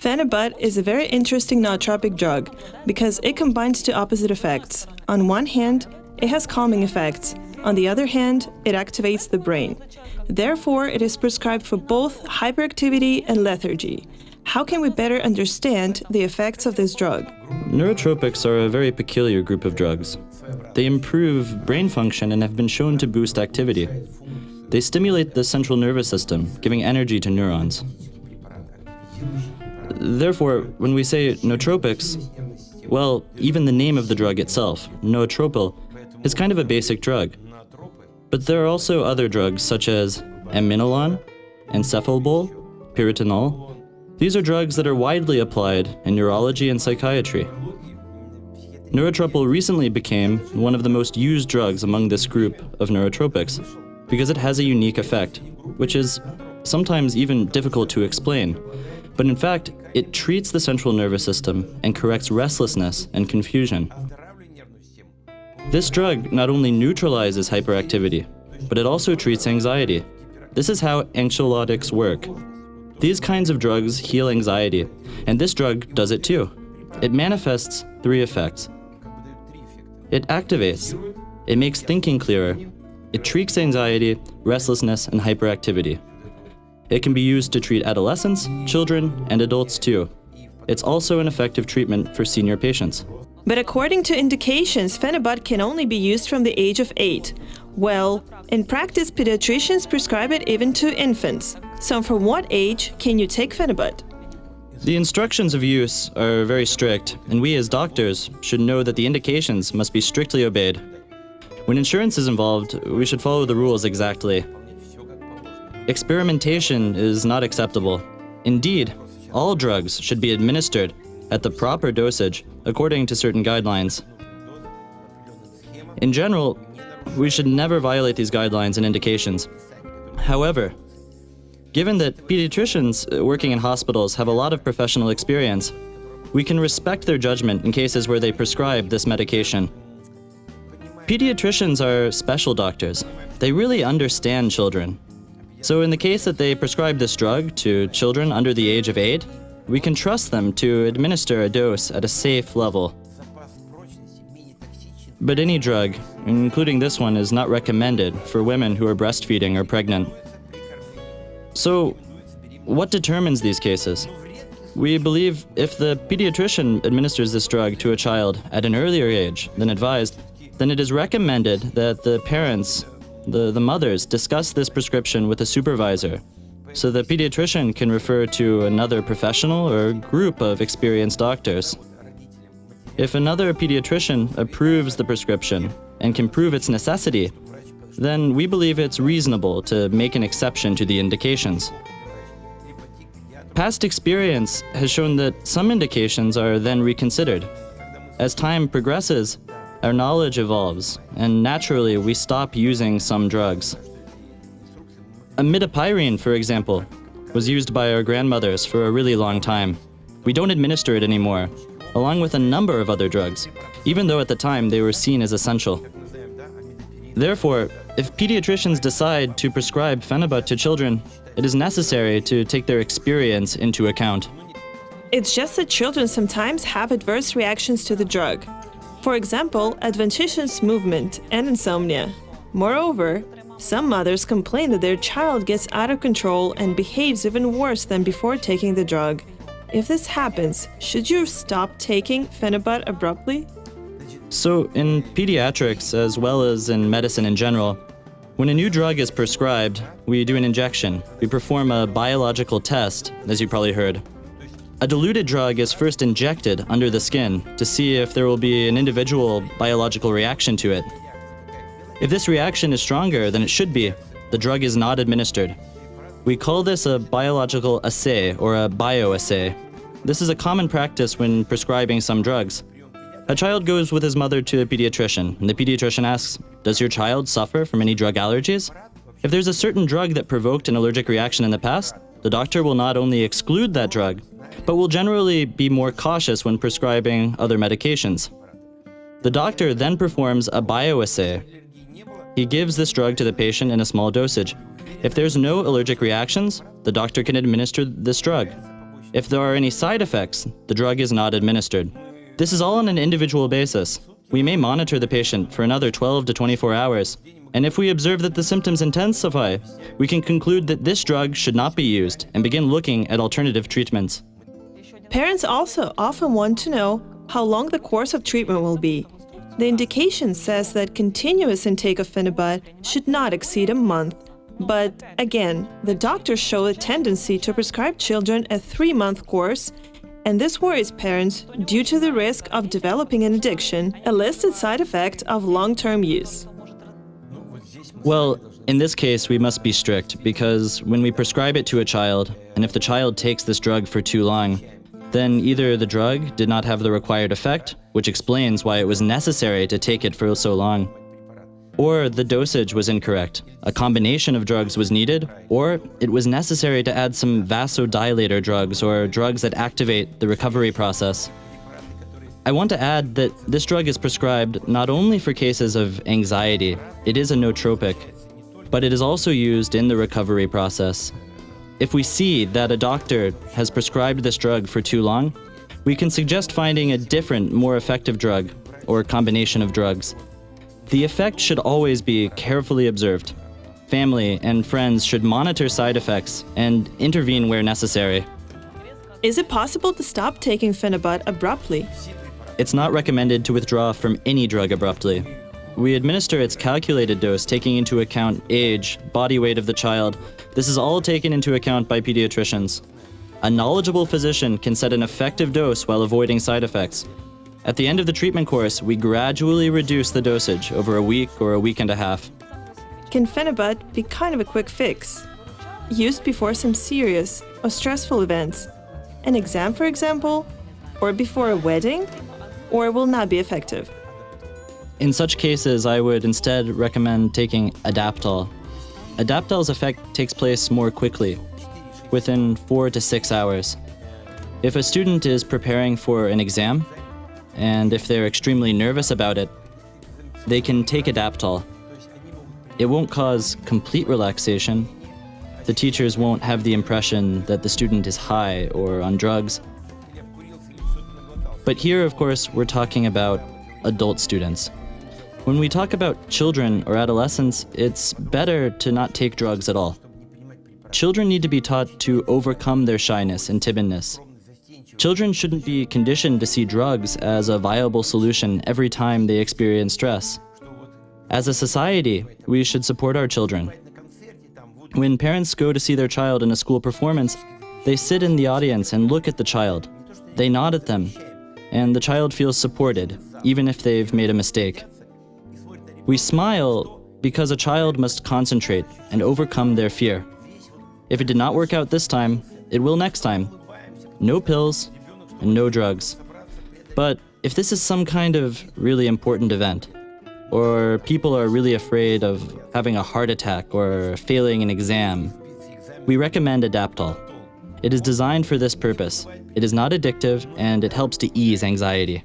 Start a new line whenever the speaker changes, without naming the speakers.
Phenibut is a very interesting nootropic drug because it combines two opposite effects. On one hand, it has calming effects. On the other hand, it activates the brain. Therefore, it is prescribed for both hyperactivity and lethargy. How can we better understand the effects of this drug?
Neurotropics are a very peculiar group of drugs. They improve brain function and have been shown to boost activity. They stimulate the central nervous system, giving energy to neurons. Therefore, when we say nootropics, well, even the name of the drug itself, nootropyl, is kind of a basic drug. But there are also other drugs such as aminolon, encefalbol, pyritinol. These are drugs that are widely applied in neurology and psychiatry. Nootropyl recently became one of the most used drugs among this group of neurotropics because it has a unique effect, which is sometimes even difficult to explain. But in fact, it treats the central nervous system and corrects restlessness and confusion. This drug not only neutralizes hyperactivity, but it also treats anxiety. This is how anxiolytics work. These kinds of drugs heal anxiety, and this drug does it too. It manifests three effects. It activates, it makes thinking clearer, it treats anxiety, restlessness, and hyperactivity. It can be used to treat adolescents, children, and adults too. It's also an effective treatment for senior patients.
But according to indications, Phenibut can only be used from the age of 8. Well, in practice, pediatricians prescribe it even to infants. So from what age can you take Phenibut?
The instructions of use are very strict, and we as doctors should know that the indications must be strictly obeyed. When insurance is involved, we should follow the rules exactly. Experimentation is not acceptable. Indeed, all drugs should be administered at the proper dosage according to certain guidelines. In general, we should never violate these guidelines and indications. However, given that pediatricians working in hospitals have a lot of professional experience, we can respect their judgment in cases where they prescribe this medication. Pediatricians are special doctors. They really understand children. So in the case that they prescribe this drug to children under the age of 8, we can trust them to administer a dose at a safe level. But any drug, including this one, is not recommended for women who are breastfeeding or pregnant. So, what determines these cases? We believe if the pediatrician administers this drug to a child at an earlier age than advised, then it is recommended that the parents, the mothers, discuss this prescription with a supervisor, so the pediatrician can refer to another professional or group of experienced doctors. If another pediatrician approves the prescription and can prove its necessity, then we believe it's reasonable to make an exception to the indications. Past experience has shown that some indications are then reconsidered. As time progresses, our knowledge evolves, and naturally we stop using some drugs. Imidapyrine, for example, was used by our grandmothers for a really long time. We don't administer it anymore, along with a number of other drugs, even though at the time they were seen as essential. Therefore, if pediatricians decide to prescribe Phenibut to children, it is necessary to take their experience into account.
It's just that children sometimes have adverse reactions to the drug. For example, adventitious movement and insomnia. Moreover, some mothers complain that their child gets out of control and behaves even worse than before taking the drug. If this happens, should you stop taking Phenibut abruptly?
So in pediatrics, as well as in medicine in general, when a new drug is prescribed, we do an injection. We perform a biological test, as you probably heard. A diluted drug is first injected under the skin to see if there will be an individual biological reaction to it. If this reaction is stronger than it should be, the drug is not administered. We call this a biological assay or a bioassay. This is a common practice when prescribing some drugs. A child goes with his mother to a pediatrician, and the pediatrician asks, "Does your child suffer from any drug allergies?" If there's a certain drug that provoked an allergic reaction in the past, the doctor will not only exclude that drug, but will generally be more cautious when prescribing other medications. The doctor then performs a bioassay. He gives this drug to the patient in a small dosage. If there's no allergic reactions, the doctor can administer this drug. If there are any side effects, the drug is not administered. This is all on an individual basis. We may monitor the patient for another 12 to 24 hours, and if we observe that the symptoms intensify, we can conclude that this drug should not be used and begin looking at alternative treatments.
Parents also often want to know how long the course of treatment will be. The indication says that continuous intake of Phenibut should not exceed a month. But again, the doctors show a tendency to prescribe children a 3-month course, and this worries parents due to the risk of developing an addiction, a listed side effect of long-term use.
Well, in this case, we must be strict because when we prescribe it to a child, and if the child takes this drug for too long, then either the drug did not have the required effect, which explains why it was necessary to take it for so long, or the dosage was incorrect. A combination of drugs was needed, or it was necessary to add some vasodilator drugs or drugs that activate the recovery process. I want to add that this drug is prescribed not only for cases of anxiety, it is a nootropic, but it is also used in the recovery process. If we see that a doctor has prescribed this drug for too long, we can suggest finding a different, more effective drug or combination of drugs. The effect should always be carefully observed. Family and friends should monitor side effects and intervene where necessary.
Is it possible to stop taking Phenibut abruptly?
It's not recommended to withdraw from any drug abruptly. We administer its calculated dose, taking into account age, body weight of the child. This is all taken into account by pediatricians. A knowledgeable physician can set an effective dose while avoiding side effects. At the end of the treatment course, we gradually reduce the dosage over a week or a week and a half.
Can Phenibut be kind of a quick fix? Used before some serious or stressful events? An exam, for example? Or before a wedding? Or will not be effective?
In such cases, I would instead recommend taking Adaptol. Adaptol's effect takes place more quickly, within 4 to 6 hours. If a student is preparing for an exam, and if they're extremely nervous about it, they can take Adaptol. It won't cause complete relaxation. The teachers won't have the impression that the student is high or on drugs. But here, of course, we're talking about adult students. When we talk about children or adolescents, it's better to not take drugs at all. Children need to be taught to overcome their shyness and timidness. Children shouldn't be conditioned to see drugs as a viable solution every time they experience stress. As a society, we should support our children. When parents go to see their child in a school performance, they sit in the audience and look at the child. They nod at them, and the child feels supported, even if they've made a mistake. We smile because a child must concentrate and overcome their fear. If it did not work out this time, it will next time. No pills and no drugs. But if this is some kind of really important event, or people are really afraid of having a heart attack or failing an exam, we recommend Adaptol. It is designed for this purpose. It is not addictive and it helps to ease anxiety.